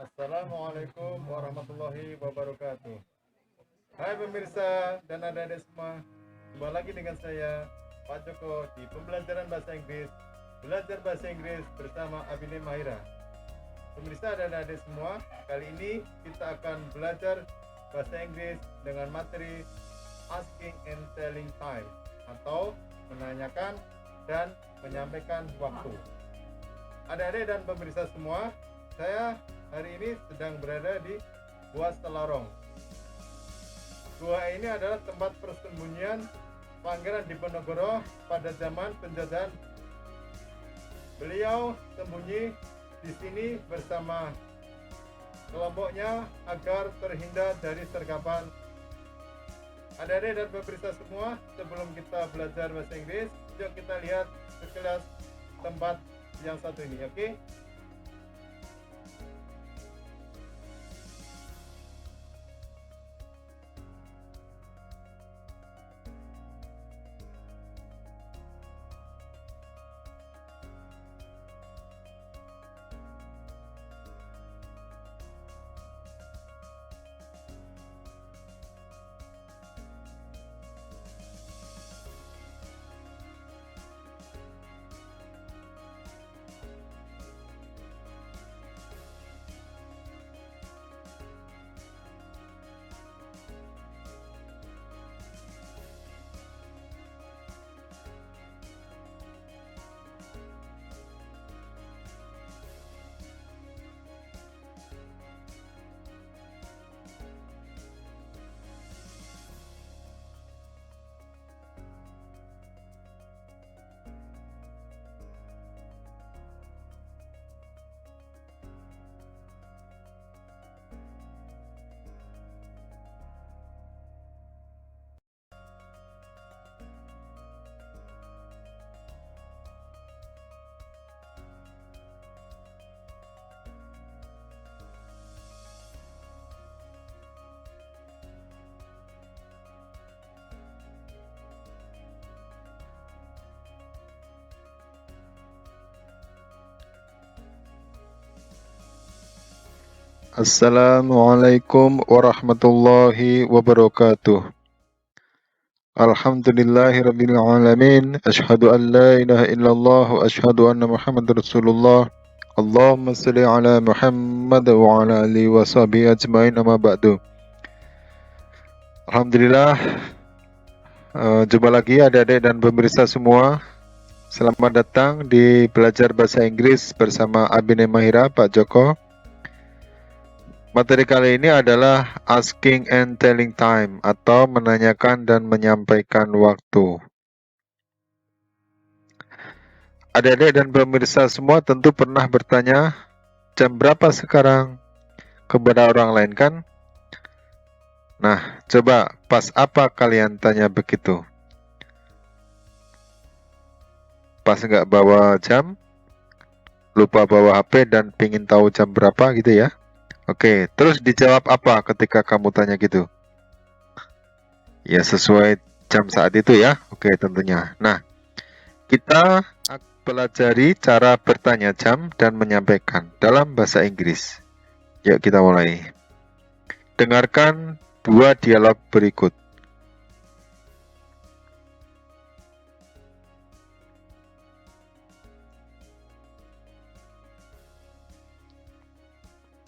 Assalamualaikum warahmatullahi wabarakatuh. Hai pemirsa dan adik-adik semua, kembali lagi dengan saya Pak Joko di pembelajaran bahasa Inggris. Belajar bahasa Inggris bersama Abine Mahira. Pemirsa dan adik-adik semua, kali ini kita akan belajar bahasa Inggris dengan materi asking and telling time, atau menanyakan dan menyampaikan waktu. Adik-adik dan pemirsa semua, saya hari ini sedang berada di Gua Selarong. Gua ini adalah tempat persembunyian Pangeran Diponegoro pada zaman penjajahan. Beliau sembunyi di sini bersama kelompoknya agar terhindar dari sergapan. Adik-adik dan pemirsa semua, sebelum kita belajar bahasa Inggris, yuk kita lihat sekilas tempat yang satu ini, oke? Assalamualaikum warahmatullahi wabarakatuh. Alhamdulillahirabbil alamin. Asyhadu an la ilaha illallah wa asyhadu anna Muhammadar Rasulullah. Allahumma shalli ala Muhammad wa ala alihi wa sahbihi ajmain, amma ba'du. Alhamdulillah, jumpa lagi adik-adik dan pemirsa semua. Selamat datang di belajar bahasa Inggris bersama Abine Mahira, Pak Joko. Materi kali ini adalah asking and telling time, atau menanyakan dan menyampaikan waktu. Adik-adik dan pemirsa semua tentu pernah bertanya, jam berapa sekarang? Kepada orang lain kan? Nah, coba pas apa kalian tanya begitu? Pas nggak bawa jam? Lupa bawa HP dan pingin tahu jam berapa gitu ya? Oke, terus dijawab apa ketika kamu tanya gitu? Ya, sesuai jam saat itu ya. Oke, tentunya. Nah, kita pelajari cara bertanya jam dan menyampaikan dalam bahasa Inggris. Yuk kita mulai. Dengarkan dua dialog berikut.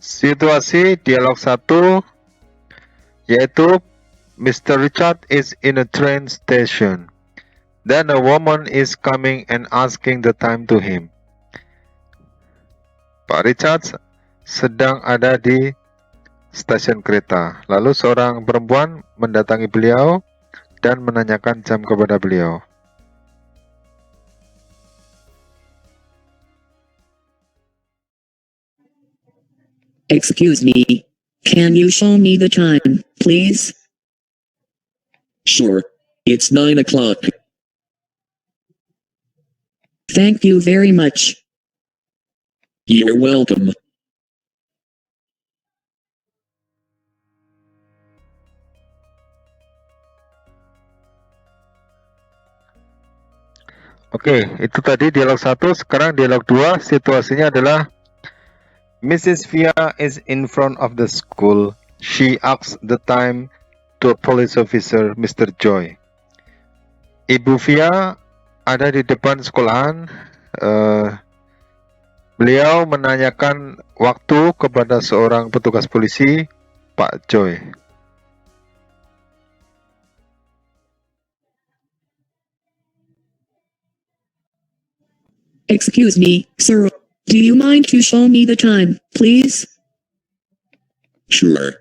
Situasi dialog 1 yaitu Mr. Richard is in a train station. Then a woman is coming and asking the time to him. Pak Richard sedang ada di stasiun kereta. Lalu seorang perempuan mendatangi beliau dan menanyakan jam kepada beliau. Excuse me, can you show me the time, please? Sure, it's 9 o'clock. Thank you very much. You're welcome. Oke, itu tadi dialog 1. Sekarang dialog 2, situasinya adalah Mrs. Via is in front of the school. She asks the time to a police officer, Mr. Joy. Ibu Via ada di depan sekolahan. Beliau menanyakan waktu kepada seorang petugas polisi, Pak Joy. Excuse me, sir. Do you mind to show me the time, please? Sure.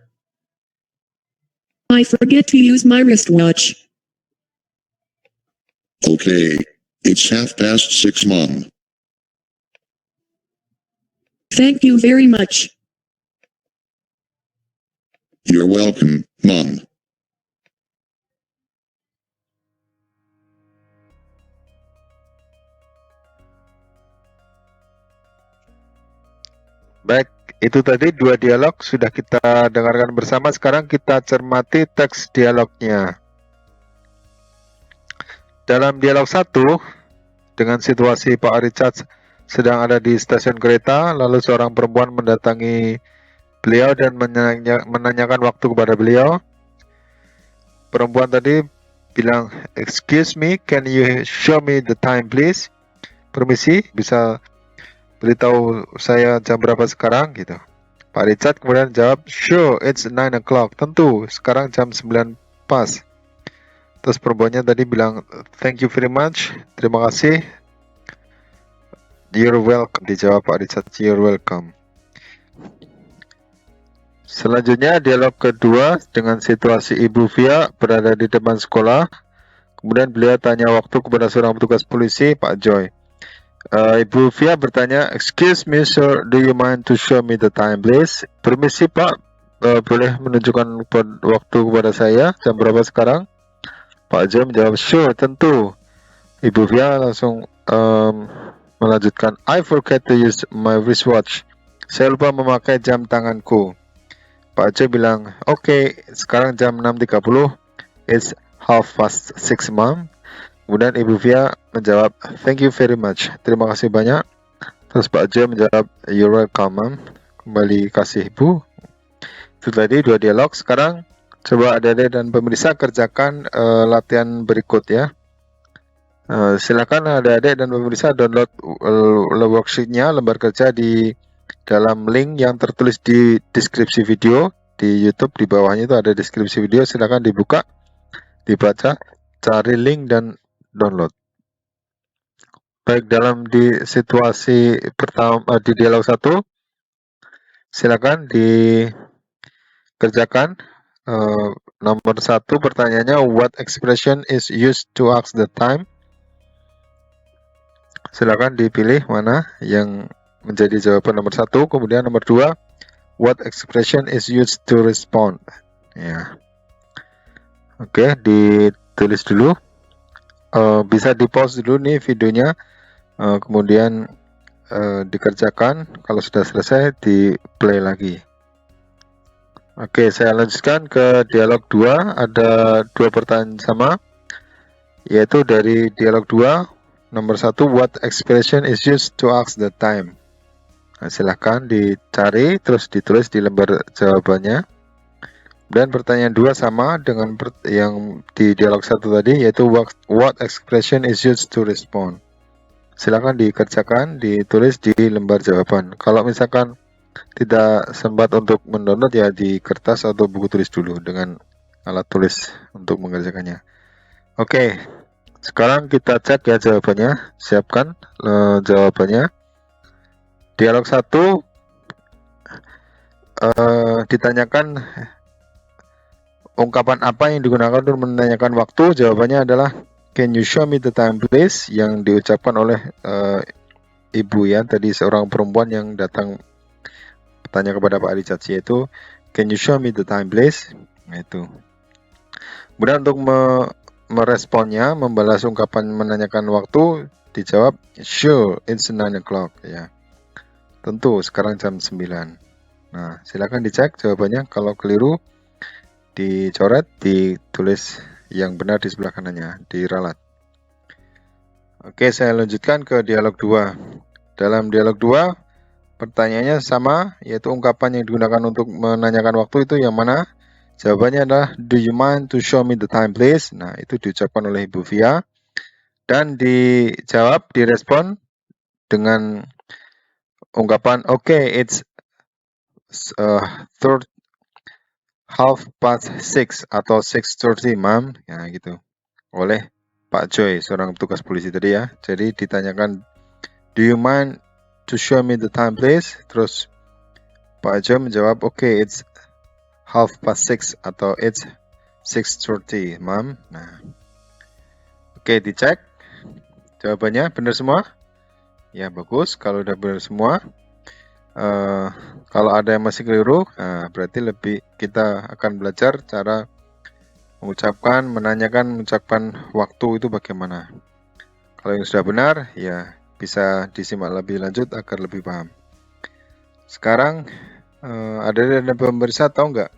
I forget to use my wristwatch. Okay. It's 6:30, Mom. Thank you very much. You're welcome, Mom. Baik, itu tadi dua dialog sudah kita dengarkan bersama. Sekarang kita cermati teks dialognya. Dalam dialog 1, dengan situasi Pak Richard sedang ada di stasiun kereta, lalu seorang perempuan mendatangi beliau dan menanyakan waktu kepada beliau. Perempuan tadi bilang, "Excuse me, can you show me the time please?" Permisi, bisa beritahu saya jam berapa sekarang gitu. Pak Richard kemudian jawab, "Sure, it's 9 o'clock." Tentu, sekarang jam 9 pas. Terus perempuannya tadi bilang, "Thank you very much." Terima kasih. "You're welcome." Dijawab Pak Richard, "You're welcome." Selanjutnya dialog kedua dengan situasi Ibu Via berada di depan sekolah. Kemudian beliau tanya waktu kepada seorang petugas polisi, Pak Joy. Ibu Via bertanya, "Excuse me sir, do you mind to show me the time please?" Permisi Pak, boleh menunjukkan waktu kepada saya, jam berapa sekarang? Pak Joy menjawab, "Sure, tentu." Ibu Via langsung melanjutkan, "I forget to use my wristwatch." Saya lupa memakai jam tanganku. Pak Joy bilang, "Oke, sekarang jam 6.30. It's 6:30, Mom." Kemudian Ibu Via menjawab, "Thank you very much." Terima kasih banyak. Terus Pak Joy menjawab, "You're welcome, Mom." Kembali kasih Ibu. Itu tadi dua dialog. Sekarang coba adik-adik dan pemirsa kerjakan latihan berikut ya. Silakan adik-adik dan pemirsa download worksheet-nya, lembar kerja di dalam link yang tertulis di deskripsi video di YouTube. Di bawahnya itu ada deskripsi video, silakan dibuka, dibaca, cari link dan download. Baik, dalam di situasi pertama di dialog 1, silakan dikerjakan. Nomor 1 pertanyaannya, what expression is used to ask the time? Silakan dipilih mana yang menjadi jawaban nomor 1. Kemudian nomor 2, what expression is used to respond? Ya. Oke, ditulis dulu. Bisa di-pause dulu nih videonya. Kemudian dikerjakan. Kalau sudah selesai, di-play lagi. Oke, saya lanjutkan ke dialog 2. Ada 2 pertanyaan sama, yaitu dari dialog 2. Nomor 1, what expression is used to ask the time? Nah, silahkan dicari, terus ditulis di lembar jawabannya. Dan pertanyaan 2 sama dengan yang di dialog 1 tadi, yaitu what expression is used to respond? Silakan dikerjakan, ditulis di lembar jawaban. Kalau misalkan tidak sempat untuk mendownload, ya di kertas atau buku tulis dulu dengan alat tulis untuk mengerjakannya. Oke, sekarang kita cek ya jawabannya. Siapkan jawabannya. Dialog 1 ditanyakan ungkapan apa yang digunakan untuk menanyakan waktu. Jawabannya adalah, can you show me the time please? Yang diucapkan oleh ibu ya, tadi seorang perempuan yang datang bertanya kepada Pak Richard, yaitu can you show me the time please? Nah, itu. Kemudian untuk meresponnya, membalas ungkapan menanyakan waktu, dijawab, sure, it's 9 o'clock ya. Tentu, sekarang jam 9. Nah, silakan dicek jawabannya. Kalau keliru, dicoret, ditulis yang benar di sebelah kanannya, diralat. Oke, saya lanjutkan ke dialog 2. Dalam dialog 2, Pertanyaannya sama, yaitu ungkapan yang digunakan untuk menanyakan waktu itu yang mana? Jawabannya adalah, do you mind to show me the time please? Nah, itu diucapkan oleh Ibu Via. Dan dijawab, direspon dengan ungkapan, okay, it's half past 6 atau 6:30, ma'am. Ya, gitu. Oleh Pak Joy, seorang petugas polisi tadi ya. Jadi ditanyakan, do you mind to show me the time please? Terus Pak Joy menjawab, okay, it's half past 6 atau it's 6:30, ma'am. Nah, oke, dicek. Jawabannya benar semua? Ya, bagus. Kalau udah benar semua. Kalau ada yang masih keliru, berarti kita akan belajar cara menanyakan waktu itu bagaimana. Kalau yang sudah benar, ya bisa disimak lebih lanjut agar lebih paham. Sekarang, ada pemirsa tahu nggak?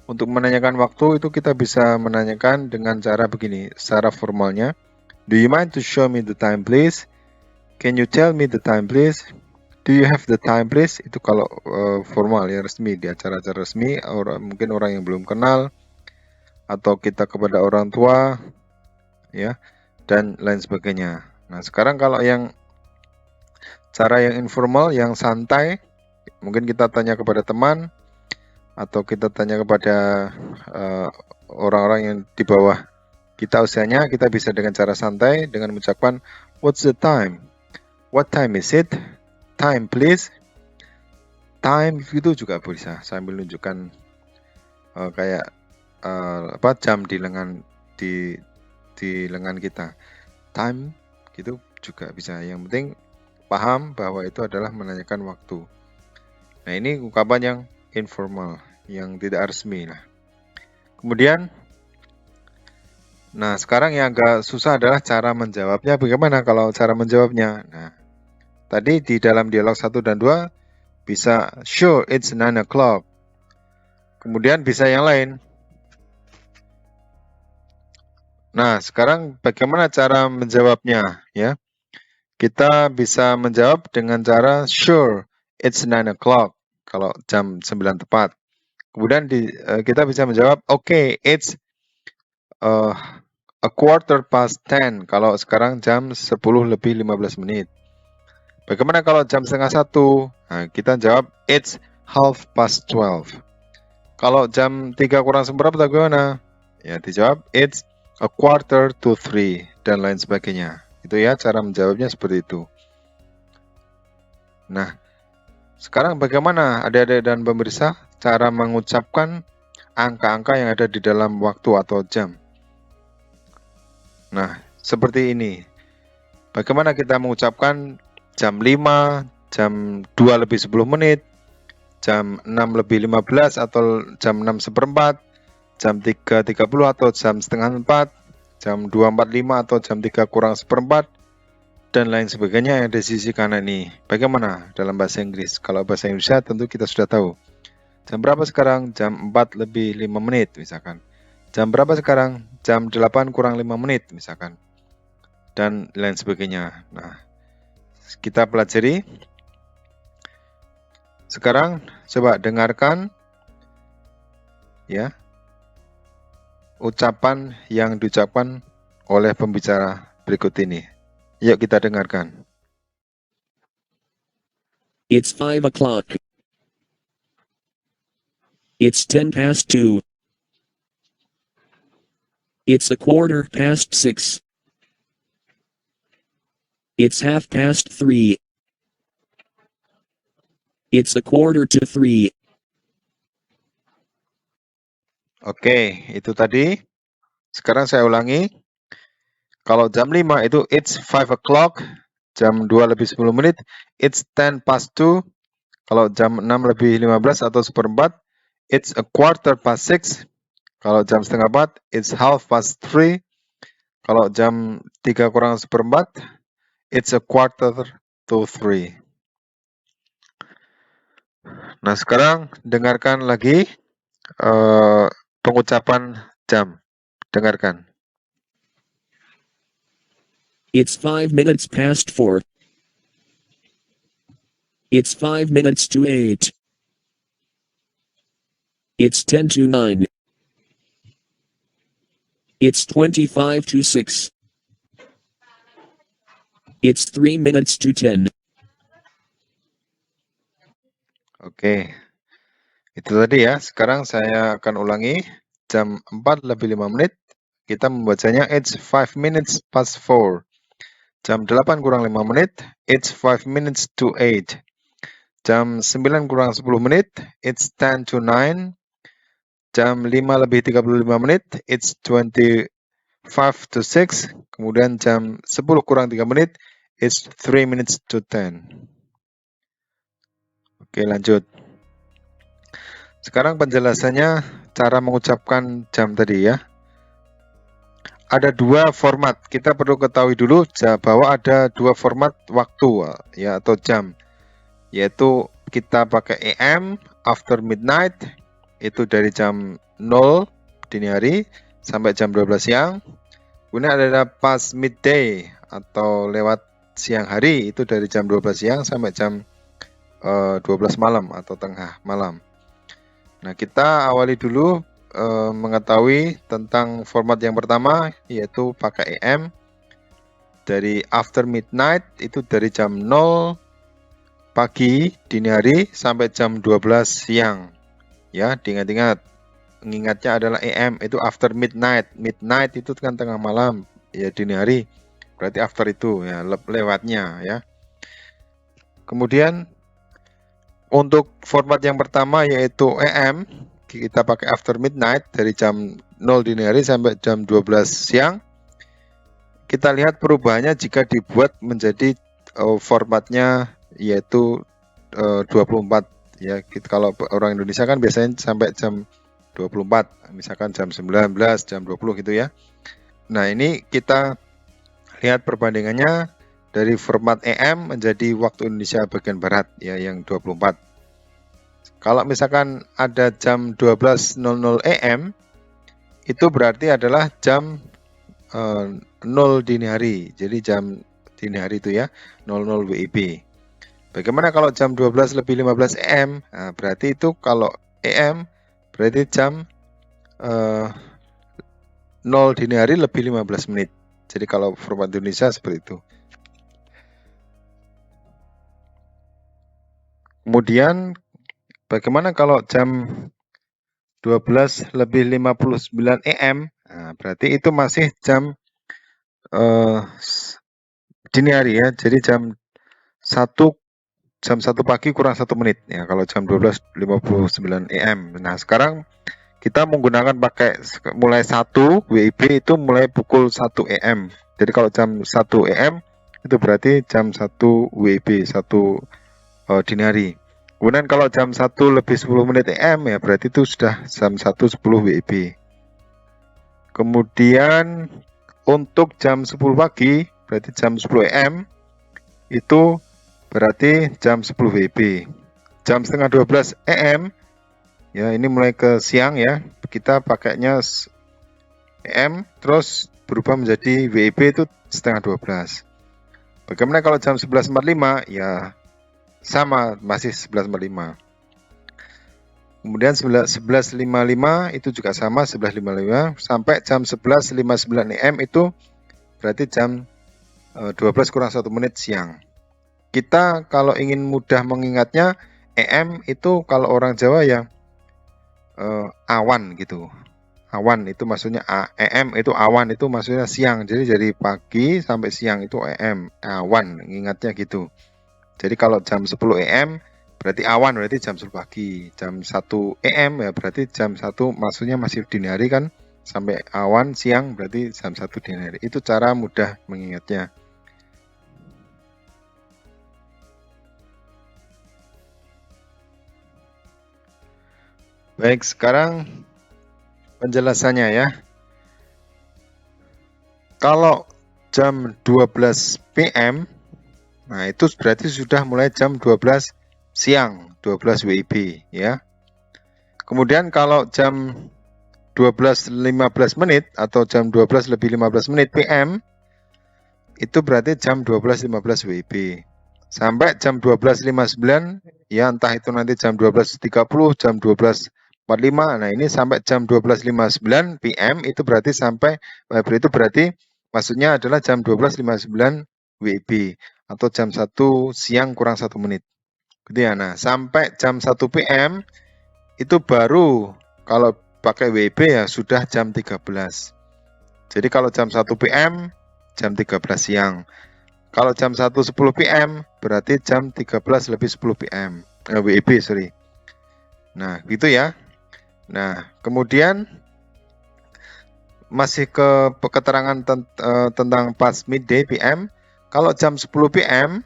Untuk menanyakan waktu itu kita bisa menanyakan dengan cara begini, secara formalnya. Do you mind to show me the time please? Can you tell me the time please? Do you have the time please? Itu kalau formal ya, resmi, di acara-acara resmi, mungkin orang yang belum kenal, atau kita kepada orang tua, ya, dan lain sebagainya. Nah, sekarang kalau yang cara yang informal, yang santai, mungkin kita tanya kepada teman, atau kita tanya kepada orang-orang yang di bawah kita usianya, kita bisa dengan cara santai, dengan mengucapkan, what's the time? What time is it? Time please. Time itu juga bisa sambil menunjukkan kayak jam di lengan kita. Time gitu juga bisa. Yang penting paham bahwa itu adalah menanyakan waktu. Nah, ini ungkapan yang informal, yang tidak resmi lah. Kemudian, nah sekarang yang agak susah adalah cara menjawabnya. Bagaimana kalau cara menjawabnya? Nah, tadi di dalam dialog 1 dan 2 bisa sure it's 9 o'clock. Kemudian bisa yang lain. Nah, sekarang bagaimana cara menjawabnya ya? Kita bisa menjawab dengan cara sure it's 9 o'clock kalau jam 9 tepat. Kemudian kita bisa menjawab okay, it's a quarter past 10 kalau sekarang jam 10 lebih 15 menit. Bagaimana kalau jam setengah 1? Nah, kita jawab it's half past 12. Kalau jam 3 kurang seperempat bagaimana? Ya, dijawab it's a quarter to 3 dan lain sebagainya. Itu ya cara menjawabnya seperti itu. Nah, sekarang bagaimana adik-adik dan pemirsa cara mengucapkan angka-angka yang ada di dalam waktu atau jam? Nah, seperti ini. Bagaimana kita mengucapkan jam 5, jam 2 lebih 10 menit, jam 6 lebih 15 atau jam 6 seperempat, jam 3.30 atau jam setengah 4, jam 2.45 atau jam 3 kurang seperempat, dan lain sebagainya yang ada di sisi kanan ini. Bagaimana dalam bahasa Inggris? Kalau bahasa Indonesia tentu kita sudah tahu. Jam berapa sekarang? Jam 4 lebih 5 menit misalkan. Jam berapa sekarang? Jam 8 kurang 5 menit misalkan. Dan lain sebagainya. Nah, kita pelajari. Sekarang coba dengarkan ya ucapan yang diucapkan oleh pembicara berikut ini. Yuk kita dengarkan. It's 5 o'clock. It's 10 past 2. It's a quarter past 6. It's half past 3. It's a quarter to 3. Oke, itu tadi. Sekarang saya ulangi. Kalau jam 5 itu it's 5 o'clock. Jam 2 lebih 10 menit, it's 10 past 2. Kalau jam 6 lebih 15 atau seperempat, it's a quarter past 6. Kalau jam setengah 4, it's half past 3. Kalau jam 3 kurang seperempat, it's a quarter to 3. Nah, sekarang dengarkan lagi pengucapan jam. Dengarkan. It's 5 minutes past 4. It's 5 minutes to 8. It's 10 to 9. It's 25 to 6. It's 3 minutes to 10. Oke, itu tadi ya. Sekarang saya akan ulangi. Jam 4 lebih 5 menit. Kita membacanya it's 5 minutes past 4. Jam 8 kurang 5 menit. It's 5 minutes to 8. Jam 9 kurang 10 menit. It's 10 to 9. Jam 5 lebih 35 menit. It's 25 to 6. Kemudian jam 10 kurang 3 menit. It's 3 minutes to 10. Oke, lanjut. Sekarang penjelasannya cara mengucapkan jam tadi ya. Ada dua format. Kita perlu ketahui dulu bahwa ada dua format waktu ya atau jam. Yaitu kita pakai AM after midnight itu dari jam 0 dini hari sampai jam 12 siang. Kemudian ada past midday atau lewat siang hari itu dari jam 12 siang sampai jam 12 malam atau tengah malam. Nah, kita awali dulu mengetahui tentang format yang pertama yaitu pakai AM dari after midnight itu dari jam 0 pagi dini hari sampai jam 12 siang. Ya, diingat-ingat. Mengingatnya adalah AM itu after midnight. Midnight itu kan tengah malam, ya dini hari. Berarti after itu ya lewatnya ya. Kemudian untuk format yang pertama yaitu AM, kita pakai after midnight dari jam 0 dini hari sampai jam 12 siang. Kita lihat perubahannya jika dibuat menjadi formatnya yaitu 24 ya. Kalau orang Indonesia kan biasanya sampai jam 24, misalkan jam 19, jam 20 gitu ya. Nah, ini kita lihat perbandingannya dari format AM menjadi waktu Indonesia bagian barat ya yang 24. Kalau misalkan ada jam 12.00 AM itu berarti adalah jam 0 dini hari. Jadi jam dini hari itu ya 00 WIB. Bagaimana kalau jam 12 lebih 15 AM? Nah, berarti itu kalau AM berarti jam 0 dini hari lebih 15 menit. Jadi kalau format Indonesia seperti itu. Kemudian bagaimana kalau jam 12 lebih 59 AM? Nah, berarti itu masih jam dini hari ya. Jadi jam 1 pagi kurang 1 menit ya kalau jam 12.59 AM. Nah, sekarang kita menggunakan pakai mulai 1 WIB itu mulai pukul 1 AM. Jadi kalau jam 1 AM itu berarti jam 1 WIB 1 dini hari. Kemudian kalau jam 1 lebih 10 menit AM ya berarti itu sudah jam 1.10 WIB. Kemudian untuk jam 10 pagi berarti jam 10 AM itu berarti jam 10 WIB. Jam setengah 12 AM ya ini mulai ke siang ya. Kita pakainya AM terus berubah menjadi WIB itu setengah 12. Bagaimana kalau jam 11.45 ya sama masih 11.45. Kemudian 11.55 itu juga sama 11.55 sampai jam 11.59 AM itu berarti jam 12 kurang 1 menit siang. Kita kalau ingin mudah mengingatnya AM itu kalau orang Jawa ya awan gitu. Awan itu maksudnya AM itu awan itu maksudnya siang. Jadi dari pagi sampai siang itu AM, awan, ingatnya gitu. Jadi kalau jam 10 AM berarti awan berarti jam 10 pagi. Jam 1 AM ya berarti jam 1 maksudnya masih dini hari kan. Sampai awan siang berarti jam 1 dini hari. Itu cara mudah mengingatnya. Baik, sekarang penjelasannya ya. Kalau jam 12 PM, nah itu berarti sudah mulai jam 12 siang, 12 WIB ya. Kemudian kalau jam 12.15 menit atau jam 12 lebih 15 menit PM, itu berarti jam 12.15 WIB. sampai jam 12.59, ya entah itu nanti jam 12.30, jam 12.45. Nah, ini sampai jam 12.59 PM itu berarti sampai itu berarti maksudnya adalah jam 12.59 WIB atau jam 1 siang kurang 1 menit. Gitu ya. Nah, sampai jam 1 PM itu baru kalau pakai WIB ya sudah jam 13. Jadi kalau jam 1 PM jam 13 siang. Kalau jam 1.10 PM berarti jam 13 lebih 10 PM. WIB, sorry. Nah, gitu ya. Nah, kemudian masih ke keterangan tentang pas midday PM. Kalau jam 10 PM,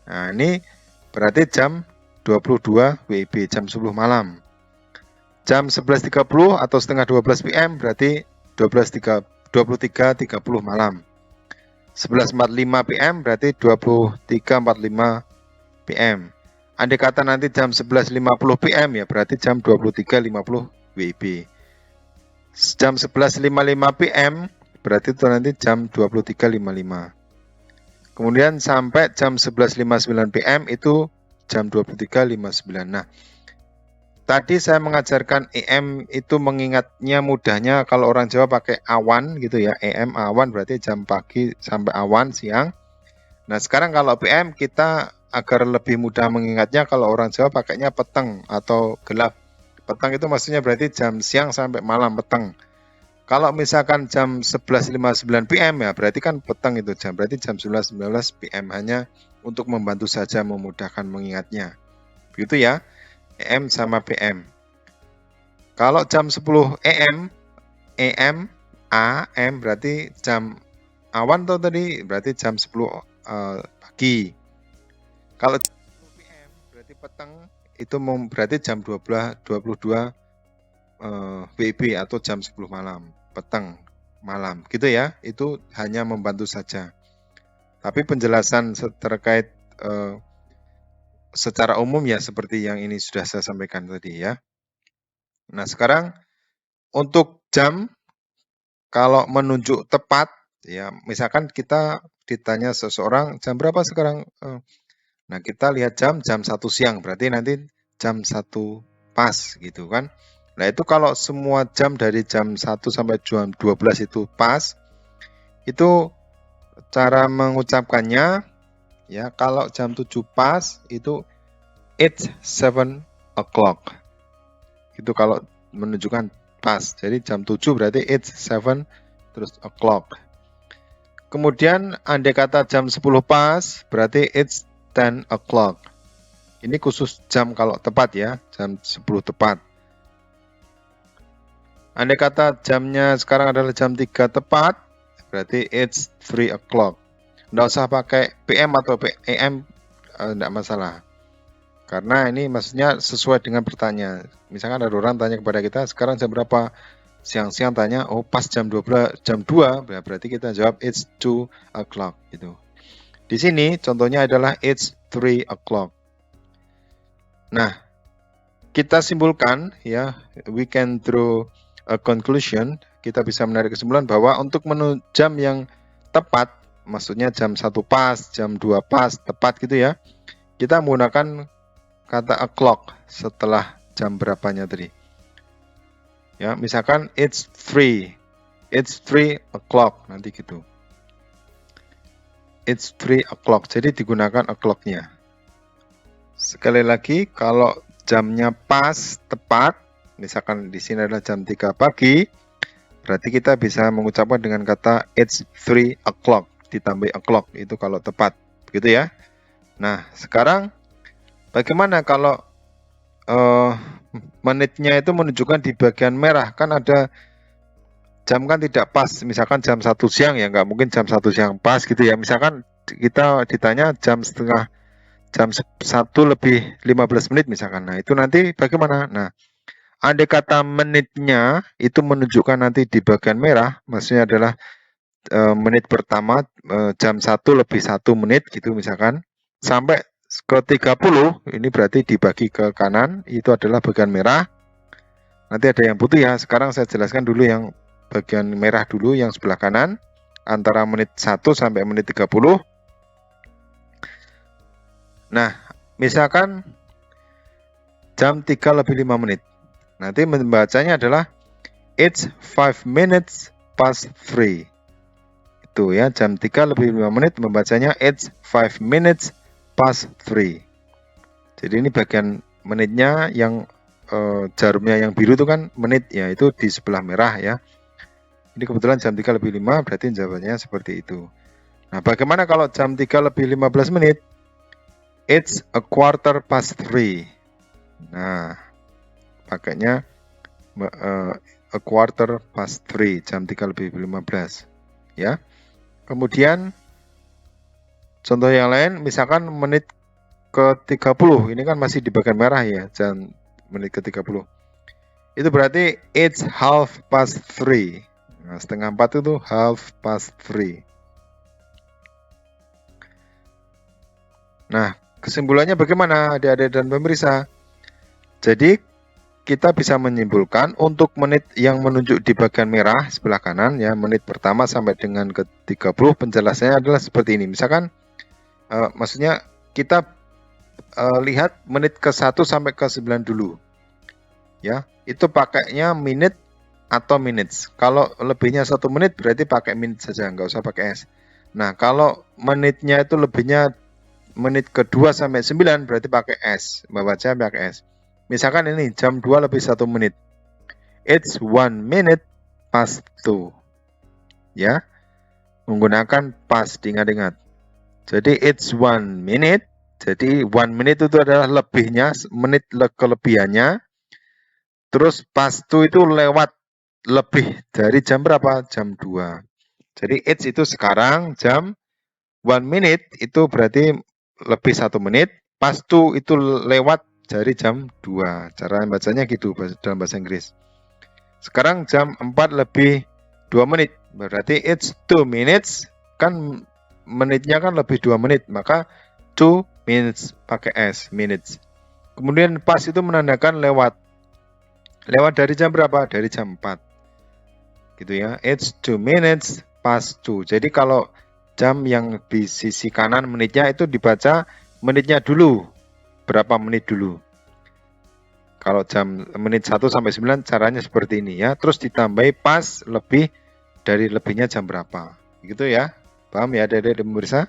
nah ini berarti jam 22 WIB, jam 10 malam. Jam 11.30 atau setengah 12 PM berarti 23.30 malam. 11.45 PM berarti 23.45 PM. Andai kata nanti jam 11.50 PM ya berarti jam 23.50 WIB. Jam 11.55 PM berarti itu nanti jam 23.55. Kemudian sampai jam 11.59 PM itu jam 23.59. Nah, tadi saya mengajarkan EM itu mengingatnya mudahnya kalau orang Jawa pakai awan gitu ya. EM awan berarti jam pagi sampai awan siang. Nah, sekarang kalau PM kita agar lebih mudah mengingatnya kalau orang Jawa pakainya peteng atau gelap. Peteng itu maksudnya berarti jam siang sampai malam peteng. Kalau misalkan jam 11.59 PM ya berarti kan peteng itu jam. Berarti jam 11.19 PM hanya untuk membantu saja memudahkan mengingatnya. Begitu ya. EM sama PM. Kalau jam 10 EM, AM, AM berarti jam awan tuh tadi berarti jam 10 pagi. Kalau jam 10 PM berarti peteng itu berarti jam 22 WIB atau jam 10 malam, peteng malam. Gitu ya. Itu hanya membantu saja. Tapi penjelasan terkait secara umum ya seperti yang ini sudah saya sampaikan tadi ya. Nah, sekarang untuk jam kalau menunjuk tepat ya, misalkan kita ditanya seseorang jam berapa sekarang? Nah, kita lihat jam 1 siang berarti nanti jam 1 pas gitu kan. Nah, itu kalau semua jam dari jam 1 sampai jam 12 itu pas, itu cara mengucapkannya ya, kalau jam 7 pas itu it's 7 o'clock. Itu kalau menunjukkan pas. Jadi jam 7 berarti it's 7 terus o'clock. Kemudian andai kata jam 10 pas berarti it's 10 o'clock. Ini khusus jam kalau tepat ya, jam 10 tepat. Andai kata jamnya sekarang adalah jam 3 tepat berarti it's 3 o'clock. Nggak usah pakai PM atau AM, enggak masalah. Karena ini maksudnya sesuai dengan pertanyaan. Misalkan ada orang tanya kepada kita, sekarang jam berapa? Siang-siang tanya, oh pas jam 12, jam 2, berarti kita jawab it's 2 o'clock gitu. Di sini contohnya adalah it's 3 o'clock. Nah, kita simpulkan ya, we can draw a conclusion, kita bisa menarik kesimpulan bahwa untuk menu jam yang tepat, maksudnya jam 1 pas, jam 2 pas, tepat gitu ya. Kita menggunakan kata o'clock setelah jam berapanya tadi. Ya, misalkan it's 3 o'clock nanti gitu. It's 3 o'clock. Jadi digunakan o'clock-nya. Sekali lagi, kalau jamnya pas, tepat, misalkan di sini adalah jam 3 pagi, berarti kita bisa mengucapkan dengan kata it's 3 o'clock. Ditambah o'clock itu kalau tepat, begitu ya. Nah, sekarang bagaimana kalau menitnya itu menunjukkan di bagian merah? Kan ada jam kan tidak pas, misalkan jam 1 siang ya, nggak mungkin jam 1 siang pas gitu ya. Misalkan kita ditanya jam 1 lebih 15 menit misalkan. Nah, itu nanti bagaimana? Nah, andai kata menitnya itu menunjukkan nanti di bagian merah, maksudnya adalah menit pertama jam 1 lebih 1 menit gitu misalkan, sampai ke 30 ini berarti dibagi ke kanan, itu adalah bagian merah. Nanti ada yang putih ya. Sekarang saya jelaskan dulu yang bagian merah dulu, yang sebelah kanan, antara menit 1 sampai menit 30. Nah, misalkan jam 3 lebih 5 menit. Nanti membacanya adalah it's 5 minutes past 3. Itu ya, jam 3 lebih 5 menit membacanya it's 5 minutes past 3. Jadi ini bagian menitnya yang jarumnya yang biru itu kan menit ya, itu di sebelah merah ya. Ini kebetulan jam 3 lebih 5 berarti jawabannya seperti itu. Nah, bagaimana kalau jam 3 lebih 15 menit? It's a quarter past 3. Nah, pakainya a quarter past 3, jam 3 lebih 15 ya. Kemudian contoh yang lain, misalkan menit ke 30, ini kan masih di bagian merah ya, jam menit ke 30. Itu berarti it's half past 3. Nah, setengah 4 itu half past 3. Nah, kesimpulannya bagaimana adik-adik dan pemirsa? Jadi kita bisa menyimpulkan untuk menit yang menunjuk di bagian merah sebelah kanan ya, menit pertama sampai dengan ke 30 penjelasannya adalah seperti ini. Misalkan maksudnya kita lihat menit ke 1 sampai ke 9 dulu. Ya, itu pakainya minute atau minutes. Kalau lebihnya 1 menit berarti pakai minute saja, nggak usah pakai S. Nah, kalau menitnya itu lebihnya menit ke-2 sampai 9 berarti pakai S. Membaca pakai S. Misalkan ini jam 2 lebih 1 menit. It's 1 minute past 2. Ya. Menggunakan past, diingat-ingat. Jadi it's 1 minute. Jadi 1 minute itu adalah lebihnya, menit kelebihannya. Terus past 2 itu lewat lebih dari jam berapa? Jam 2. Jadi it's itu sekarang, jam 1 minute itu berarti lebih 1 menit. Past 2 itu lewat dari jam 2. Cara bacanya gitu dalam bahasa Inggris. Sekarang jam 4 lebih 2 menit. Berarti it's 2 minutes. Kan menitnya kan lebih 2 menit. Maka 2 minutes pakai S, minutes. Kemudian past itu menandakan lewat. Lewat dari jam berapa? Dari jam 4. Gitu ya. It's 2 minutes past 2. Jadi kalau jam yang di sisi kanan menitnya itu dibaca menitnya dulu. Berapa menit dulu. Kalau jam menit 1 sampai 9 caranya seperti ini ya. Terus ditambahi pas lebih dari lebihnya jam berapa. Gitu ya. Paham ya adik-adik dan pemirsa?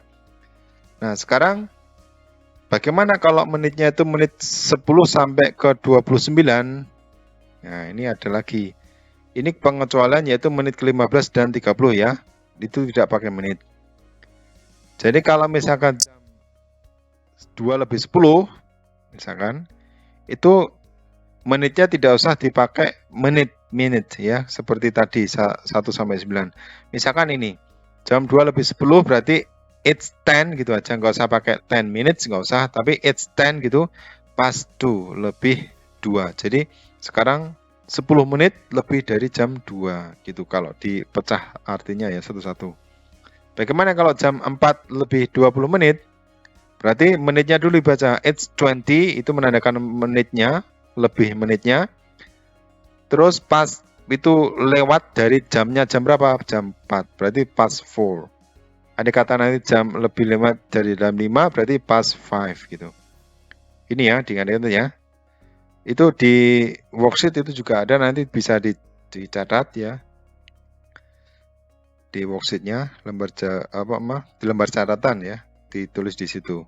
Nah, sekarang bagaimana kalau menitnya itu menit 10 sampai ke 29? Nah, ini ada lagi. Ini pengecualian yaitu menit ke-15 dan 30 ya. Itu tidak pakai menit. Jadi kalau misalkan jam 2 lebih 10, misalkan, itu menitnya tidak usah dipakai menit ya, seperti tadi 1 sampai 9. Misalkan ini, jam 2 lebih 10 berarti it's 10 gitu aja, nggak usah pakai 10 minutes, nggak usah, tapi it's 10 gitu, past 2, lebih 2. Jadi sekarang 10 menit lebih dari jam 2 gitu, kalau dipecah artinya ya satu-satu. Bagaimana kalau jam 4 lebih 20 menit? Berarti menitnya dulu dibaca it's 20, itu menandakan menitnya, lebih menitnya. Terus pas itu lewat dari jamnya jam berapa? Jam 4, berarti past 4. Ada kata nanti jam lebih lewat dari jam 5, berarti past 5 gitu. Ini ya, diingat-ingat ya. Itu di worksheet itu juga ada, nanti bisa dicatat ya. Di worksheetnya, di lembar catatan ya, ditulis di situ.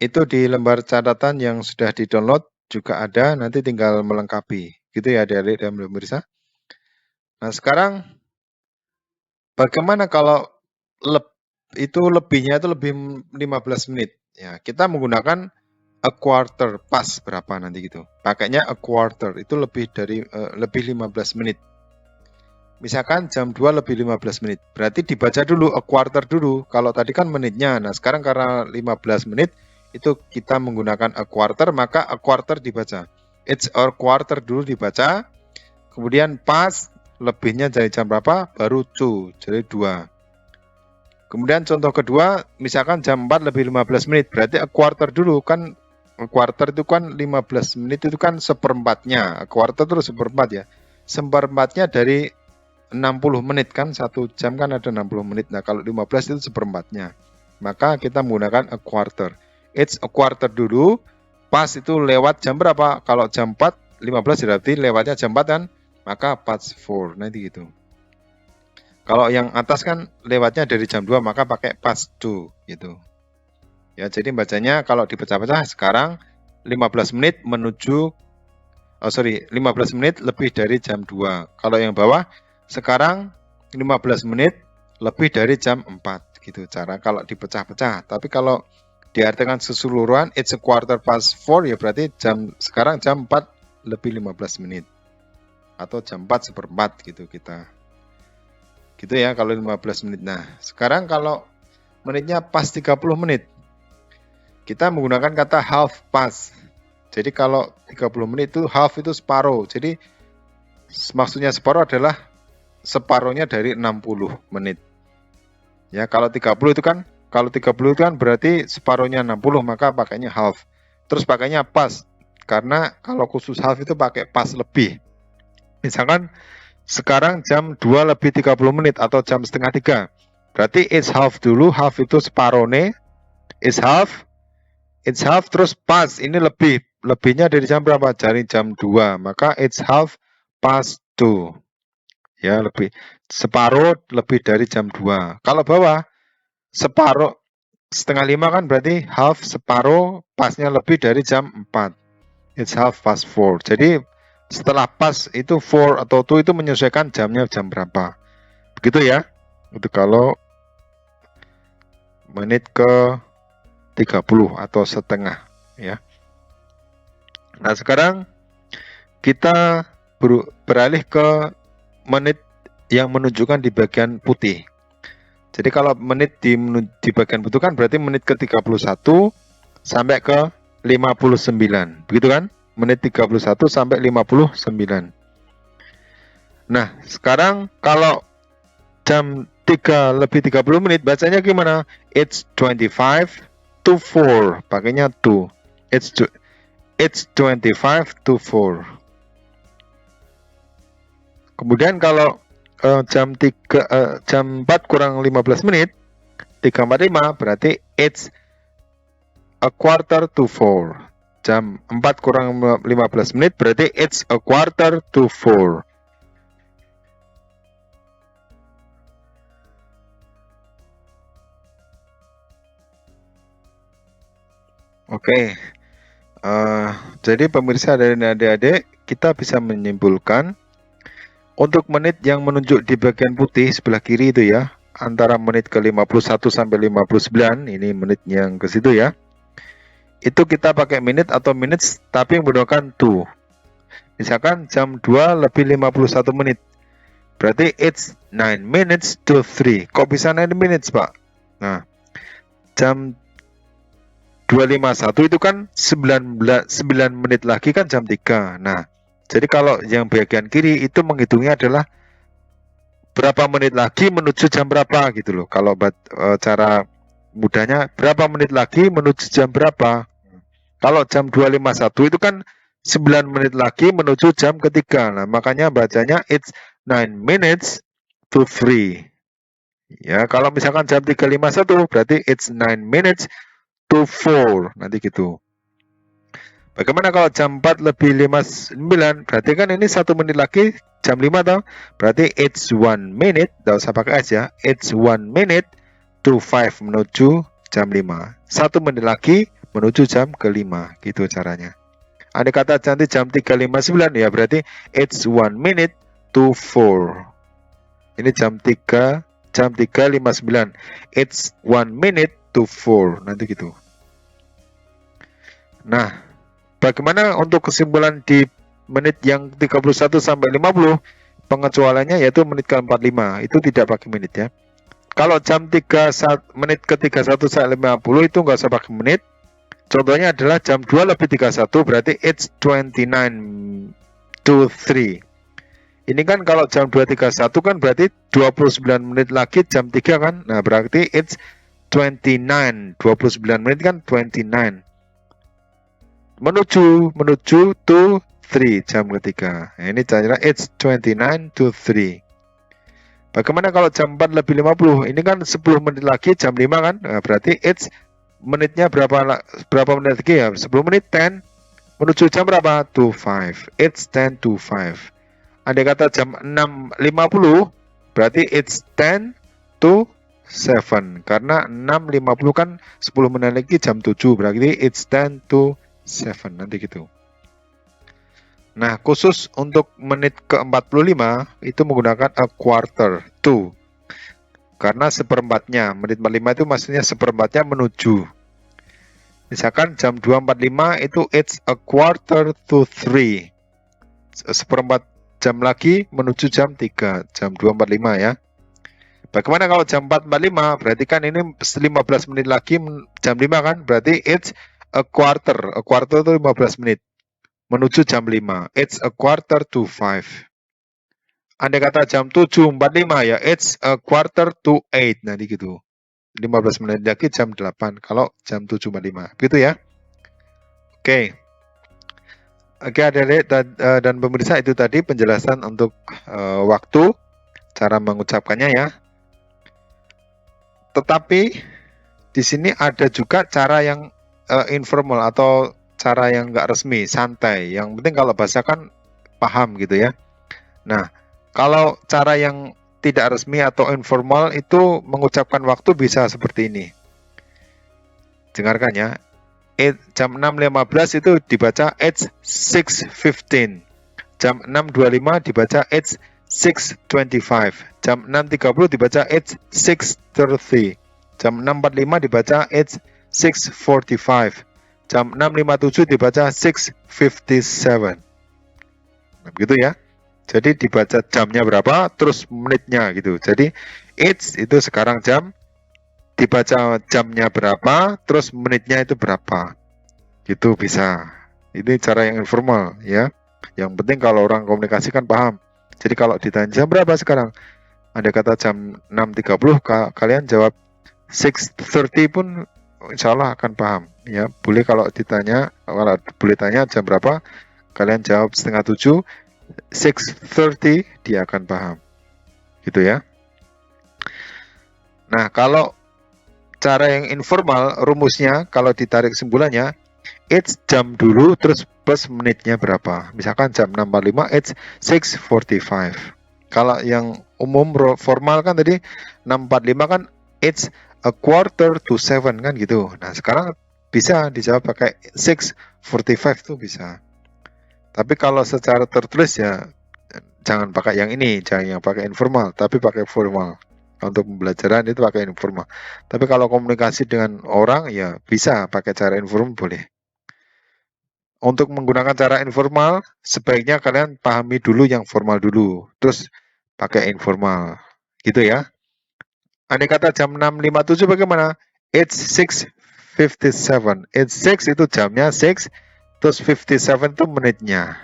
Itu di lembar catatan yang sudah di-download juga ada, nanti tinggal melengkapi. Gitu ya adik-adik dan pemirsa. Nah, sekarang bagaimana kalau itu lebihnya itu lebih 15 menit? Ya, kita menggunakan a quarter past berapa nanti gitu. Pakainya a quarter, itu lebih 15 menit. Misalkan jam 2 lebih 15 menit. Berarti dibaca dulu a quarter dulu. Kalau tadi kan menitnya. Nah, sekarang karena 15 menit itu kita menggunakan a quarter, maka a quarter dibaca. It's a quarter dulu dibaca. Kemudian pas lebihnya dari jam berapa? Baru 2, jadi 2. Kemudian contoh kedua, misalkan jam 4 lebih 15 menit. Berarti a quarter dulu kan. A quarter itu kan 15 menit itu kan seperempatnya. A quarter terus seperempat ya. Seperempatnya dari 60 menit kan, 1 jam kan ada 60 menit. Nah, kalau 15 itu seperempatnya. maka kita menggunakan a quarter. It's a quarter dulu, pas itu lewat jam berapa? Kalau jam 4:15 berarti lewatnya jam 4 kan? Maka past 4, nanti gitu. Kalau yang atas kan lewatnya dari jam 2, maka pakai past 2 gitu. Ya, jadi bacanya kalau dipecah-pecah sekarang 15 menit menuju 15 menit lebih dari jam 2. Kalau yang bawah sekarang 15 menit lebih dari jam 4 gitu cara kalau dipecah-pecah. Tapi kalau diartikan keseluruhan it's a quarter past 4 ya berarti sekarang jam 4 lebih 15 menit. Atau jam 4 seperempat gitu kita. Gitu ya kalau 15 menit. Nah, sekarang kalau menitnya pas 30 menit. Kita menggunakan kata half past. Jadi kalau 30 menit itu half itu separuh. Jadi maksudnya separuh adalah separuhnya dari 60 menit. Ya, kalau 30 itu kan berarti separuhnya 60 maka pakainya half. Terus pakainya pas. Karena kalau khusus half itu pakai pas lebih. Misalkan sekarang jam 2 lebih 30 menit atau jam setengah 3. Berarti it's half dulu, half itu separuhnya. It's half terus pas ini lebihnya dari jam berapa? Dari jam 2 maka it's half past 2 ya separuh lebih dari jam 2. Kalau bawah separuh setengah 5 kan berarti half separuh pasnya lebih dari jam 4, it's half past 4. Jadi setelah pas itu 4 atau 2 itu menyesuaikan jamnya jam berapa, begitu ya. Itu kalau menit ke 30 atau setengah ya. Nah, sekarang kita beralih ke menit yang menunjukkan di bagian putih. Jadi kalau menit di bagian putih kan berarti menit ke 31 sampai ke 59. Begitu kan? Menit 31 sampai 59. Nah, sekarang kalau jam 3 lebih 30 menit bacanya gimana? It's 25 to 4, pakainya to. It's 25 to 4. Kemudian kalau jam 4 kurang 15 menit 3:45 berarti it's a quarter to 4. Jam 4 kurang 15 menit berarti it's a quarter to 4. Oke, jadi pemirsa dan adik-adik, kita bisa menyimpulkan untuk menit yang menunjuk di bagian putih sebelah kiri itu ya, antara menit ke 51 sampai 59, ini menit yang ke situ ya, itu kita pakai menit atau minutes tapi menggunakan to. Misalkan jam 2 lebih 51 menit, berarti it's 9 minutes to 3. Kok bisa 9 minutes Pak? Nah, jam 2:51 itu kan 9 menit lagi kan jam 3. Nah, jadi kalau yang bagian kiri itu menghitungnya adalah berapa menit lagi menuju jam berapa gitu loh. Kalau cara mudahnya berapa menit lagi menuju jam berapa. Kalau jam 2:51 itu kan 9 menit lagi menuju jam ketiga. Nah, makanya bacanya it's 9 minutes to 3. Ya, kalau misalkan jam 3:51 berarti it's 9 minutes to 4, nanti gitu. Bagaimana kalau jam 4 lebih 59, berarti kan ini 1 menit lagi jam 5 toh, berarti it's 1 minute, tidak usah pakai S ya, it's 1 minute to 5 menuju jam 5, 1 menit lagi menuju jam ke-5, gitu caranya. Andai kata nanti jam 3:59 ya berarti it's 1 minute to 4. Ini jam 3:59, it's 1 minute to 4, nanti gitu. Nah, bagaimana untuk kesimpulan di menit yang 31 sampai 50? Pengecualiannya yaitu menit ke 45, itu tidak pakai menit ya. Kalau jam 3 menit ke 31 sampai 50 itu nggak usah pakai menit. Contohnya adalah jam 2 lebih 31 berarti it's 29 to 3. Ini kan kalau jam 2:31 kan berarti 29 menit lagi jam 3 kan. Nah, berarti it's 29 menit kan 29 menuju to 3 jam ketiga. Nah, ini cara it's 29 to 3. Bagaimana kalau jam 4 lebih 50? Ini kan 10 menit lagi jam 5 kan? Nah, berarti it's menitnya berapa menit lagi ya? 10 menit 10 menuju jam berapa? To 5. It's 10 to 5. Andai kata jam 6.50 berarti it's 10 to 7. Karena 6.50 kan 10 menit lagi jam 7. Berarti it's 10 to 7. Nanti gitu. Nah, khusus untuk menit ke-45 itu menggunakan a quarter to. Karena seperempatnya, menit 45 itu maksudnya seperempatnya menuju. Misalkan jam 2.45 itu it's a quarter to 3. Seperempat jam lagi menuju jam 3, jam 2.45 ya. Bagaimana kalau jam 4.45? Berarti kan ini 15 menit lagi jam 5 kan? Berarti it's a quarter. A quarter itu 15 menit. Menuju jam 5. It's a quarter to 5. Andai kata jam 7.45 ya, it's a quarter to 8. Nanti gitu. 15 menit lagi jam 8. Kalau jam 7.45. Gitu ya. Oke. Oke adik-adik dan pemirsa, itu tadi penjelasan untuk waktu. Cara mengucapkannya ya. Tetapi di sini ada juga cara yang informal atau cara yang nggak resmi, santai. Yang penting kalau bahasa kan paham gitu ya. Nah, kalau cara yang tidak resmi atau informal itu mengucapkan waktu bisa seperti ini. Dengarkan ya. Jam 6.15 itu dibaca it's 6.15. Jam 6.25 dibaca it's 6.25. Jam 6.30 dibaca it's 6.30. Jam 6.45 dibaca it's 6.45. Jam 6.57 dibaca 6.57. Begitu ya. Jadi dibaca jamnya berapa, terus menitnya gitu. Jadi it's itu sekarang jam, dibaca jamnya berapa, terus menitnya itu berapa. Gitu bisa. Ini cara yang informal ya. Yang penting kalau orang komunikasi kan paham. Jadi kalau ditanya jam berapa sekarang? Anda kata jam 6.30, kalian jawab 6.30 pun insya Allah akan paham ya. Boleh kalau ditanya, kalau boleh tanya jam berapa, kalian jawab 6.30, 6.30 dia akan paham gitu ya. Nah, kalau cara yang informal, rumusnya kalau ditarik kesimpulannya, it's jam dulu terus plus menitnya berapa. Misalkan jam 6.45, it's 6.45. Kalau yang umum formal kan tadi 6.45 kan it's a quarter to 7 kan gitu. Nah, sekarang bisa dijawab pakai 6.45 tuh bisa. Tapi kalau secara tertulis ya jangan pakai yang ini, jangan yang pakai informal, tapi pakai formal. Untuk pembelajaran itu pakai informal. Tapi kalau komunikasi dengan orang ya bisa pakai cara informal boleh. Untuk menggunakan cara informal, sebaiknya kalian pahami dulu yang formal dulu, terus pakai informal. Gitu ya. Andai kata jam 6.57 bagaimana? It's 6.57. It's 6 itu jamnya 6, terus 57 itu menitnya.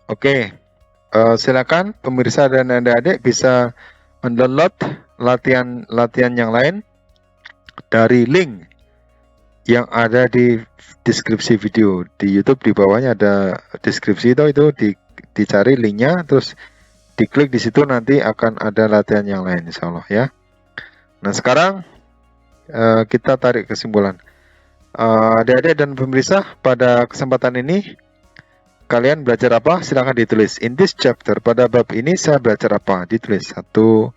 Oke, silakan pemirsa dan adik-adik bisa mendownload latihan yang lain dari link yang ada di deskripsi video di YouTube. Di bawahnya ada deskripsi itu dicari linknya, terus diklik di situ, nanti akan ada latihan yang lain insya Allah ya. Nah sekarang kita tarik kesimpulan. Adik-adik dan pemirsa, pada kesempatan ini kalian belajar apa? Silahkan ditulis. In this chapter, pada bab ini saya belajar apa? Ditulis 1, 2.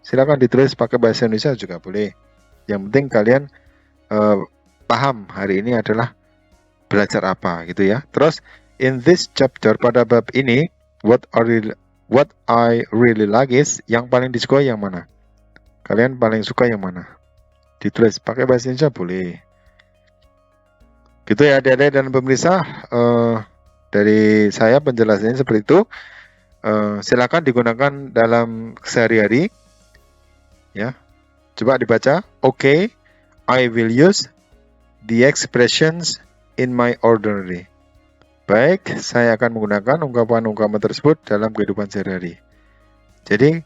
Silahkan ditulis pakai bahasa Indonesia juga boleh. Yang penting kalian paham hari ini adalah belajar apa gitu ya. Terus in this chapter, pada bab ini, what I really like is, yang paling disukai yang mana? Kalian paling suka yang mana? Ditulis pakai bahasa Indonesia boleh. Gitu ya adik-adik dan pemirsa, dari saya penjelasannya seperti itu. Silakan digunakan dalam sehari-hari ya. Coba dibaca. Okay, I will use the expressions in my ordinary. Baik, saya akan menggunakan ungkapan-ungkapan tersebut dalam kehidupan sehari-hari. Jadi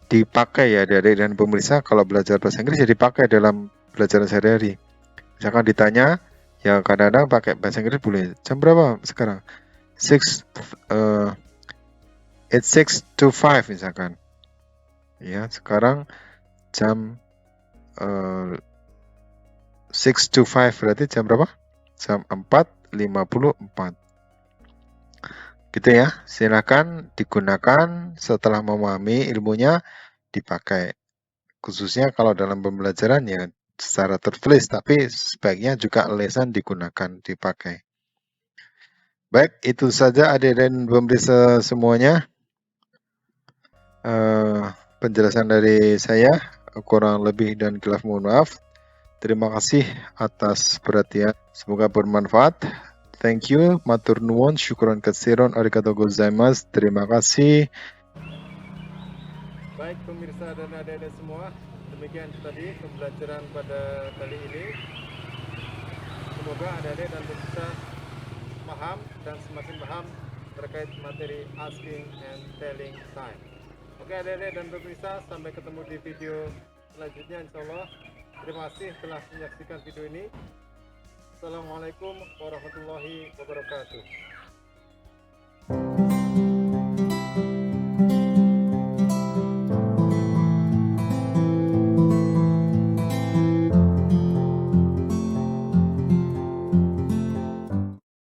dipakai ya adik-adik dan pemirsa, kalau belajar bahasa Inggris ya dipakai dalam pelajaran sehari-hari. Misalkan ditanya, Ya kadang-kadang pakai bahasa Inggris boleh. Jam berapa sekarang? 6 it's 6 to 5 misalkan. Ya, sekarang jam 6 to 5 berarti jam berapa? Jam 4:54. Gitu ya. Silakan digunakan setelah memahami ilmunya dipakai. Khususnya kalau dalam pembelajaran ya secara tertulis, tapi sebaiknya juga lesan digunakan, dipakai. Baik, itu saja adik dan pemirsa semuanya. Penjelasan dari saya, kurang lebih dan khilaf mohon maaf. Terima kasih atas perhatian. Semoga bermanfaat. Thank you, matur nuwun, syukron katsiron, arigatou gozaimasu. Terima kasih. Baik pemirsa dan adik-adik semua, demikian tadi pembelajaran pada kali ini. Semoga adik-adik dan pemirsa paham dan semakin paham terkait materi asking and telling time. Oke adik-adik dan pemirsa, sampai ketemu di video selanjutnya insyaallah. Terima kasih telah menyaksikan video ini. Assalamualaikum warahmatullahi wabarakatuh.